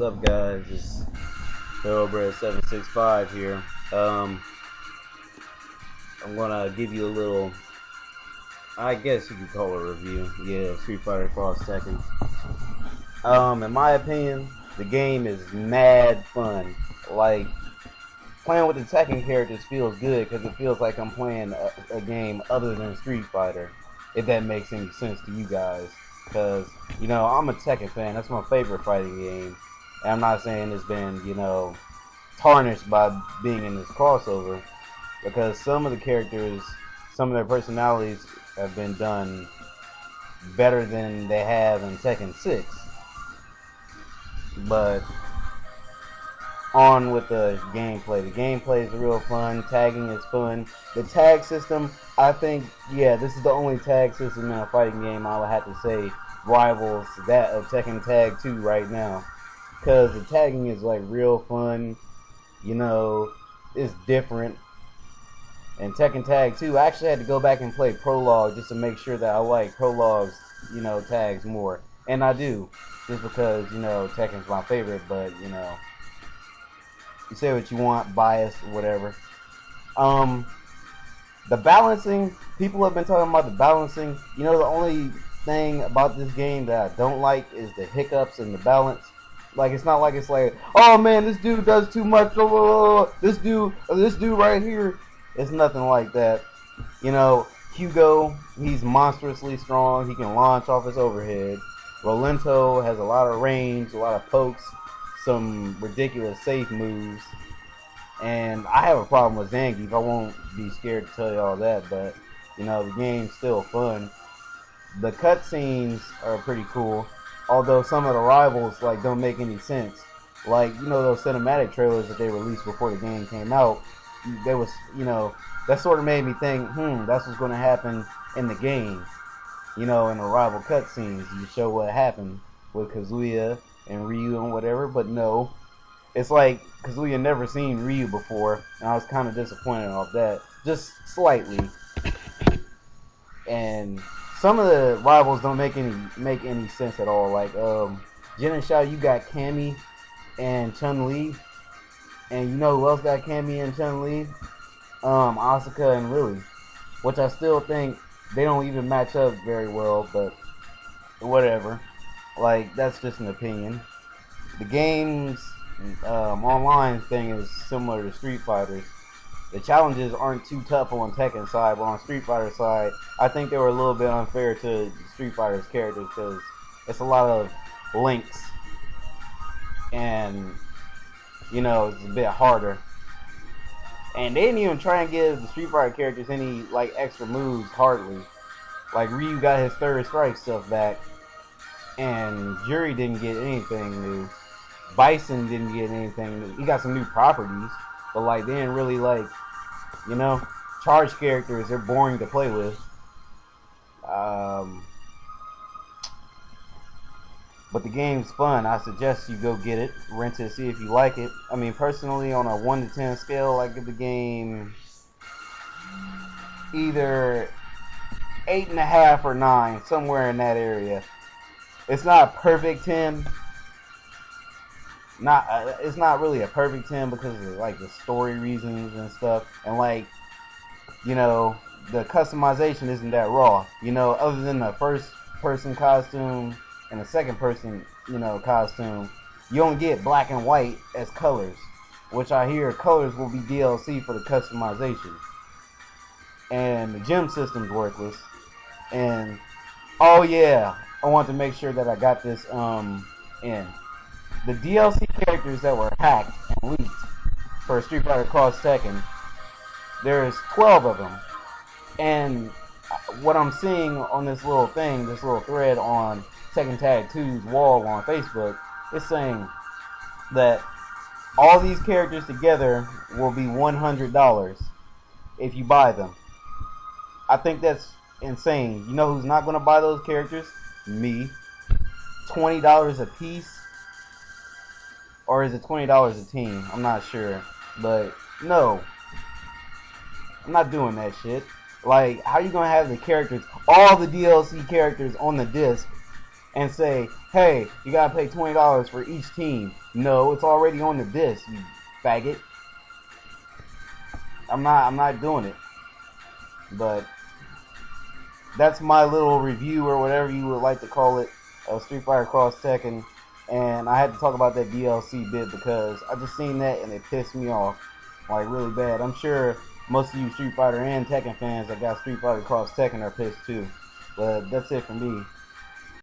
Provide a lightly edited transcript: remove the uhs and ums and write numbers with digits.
What's up, guys? It's Thoroughbred765 here. I'm gonna give you a little, I guess you could call it a review. Yeah, Street Fighter Cross Tekken. In my opinion, the game is mad fun. Like, playing with the Tekken characters feels good because it feels like I'm playing a game other than Street Fighter, if that makes any sense to you guys. Because, I'm a Tekken fan. That's my favorite fighting game. And I'm not saying it's been, tarnished by being in this crossover. Because some of the characters, some of their personalities have been done better than they have in Tekken 6. But on with the gameplay. The gameplay is real fun. Tagging is fun. The tag system, I think, yeah, this is the only tag system in a fighting game I would have to say rivals that of Tekken Tag 2 right now. Because the tagging is like real fun. It's different. And Tekken Tag 2, I actually had to go back and play Prologue just to make sure that I like Prologue's, tags more. And I do. Just because, Tekken's my favorite, but, you say what you want, bias, whatever. The balancing, people have been talking about the balancing. The only thing about this game that I don't like is the hiccups in the balance. Like, it's not like it's like, oh man, this dude does too much. This dude right here. It's nothing like that. Hugo, he's monstrously strong. He can launch off his overhead. Rolento has a lot of range, a lot of pokes, some ridiculous safe moves. And I have a problem with Zangief. I won't be scared to tell you all that, but the game's still fun. The cutscenes are pretty cool, although some of the rivals don't make any sense. Like, those cinematic trailers that they released before the game came out, there was, that sort of made me think, that's what's going to happen in the game. In the rival cutscenes, you show what happened with Kazuya and Ryu and whatever, but no. It's like Kazuya never seen Ryu before, and I was kind of disappointed off that, just slightly. And some of the rivals don't make any sense at all. Like Jin and Shao, you got Cammy and Chun-Li, and who else got Cammy and Chun-Li? Asuka and Lily, which I still think they don't even match up very well, but whatever. Like, that's just an opinion. The game's online thing is similar to Street Fighter's. The challenges aren't too tough on Tekken side, but on Street Fighter side, I think they were a little bit unfair to Street Fighter's characters because it's a lot of links, and it's a bit harder. And they didn't even try and give the Street Fighter characters any extra moves, hardly. Like, Ryu got his third strike stuff back, and Juri didn't get anything new. Bison didn't get anything new. He got some new properties, but they didn't really charge characters. They're boring to play with. But the game's fun. I suggest you go get it, rent it, see if you like it. I mean, personally, on a 1 to 10 scale, I give the game either 8.5 or 9, somewhere in that area. It's not a perfect 10. It's not really a perfect 10 because of the story reasons and stuff, and the customization isn't that raw. Other than the first person costume and the second person costume, you only get black and white as colors, which I hear colors will be DLC for the customization. And the gym system's worthless. And oh yeah, I want to make sure that I got this in. The DLC characters that were hacked and leaked for Street Fighter Cross Tekken, there's 12 of them. And what I'm seeing on this little thing, this little thread on Tekken Tag 2's wall on Facebook, is saying that all these characters together will be $100 if you buy them. I think that's insane. You know who's not going to buy those characters? Me. $20 a piece? Or is it $20 a team? I'm not sure. But no. I'm not doing that shit. How are you going to have the characters, all the DLC characters on the disc, and say, hey, you gotta pay $20 for each team. No, it's already on the disc, you faggot. I'm not doing it. But that's my little review, or whatever you would like to call it, of Street Fighter Cross Tekken. And I had to talk about that DLC bit because I just seen that and it pissed me off, like, really bad. I'm sure most of you Street Fighter and Tekken fans that got Street Fighter Cross Tekken are pissed too. But that's it for me.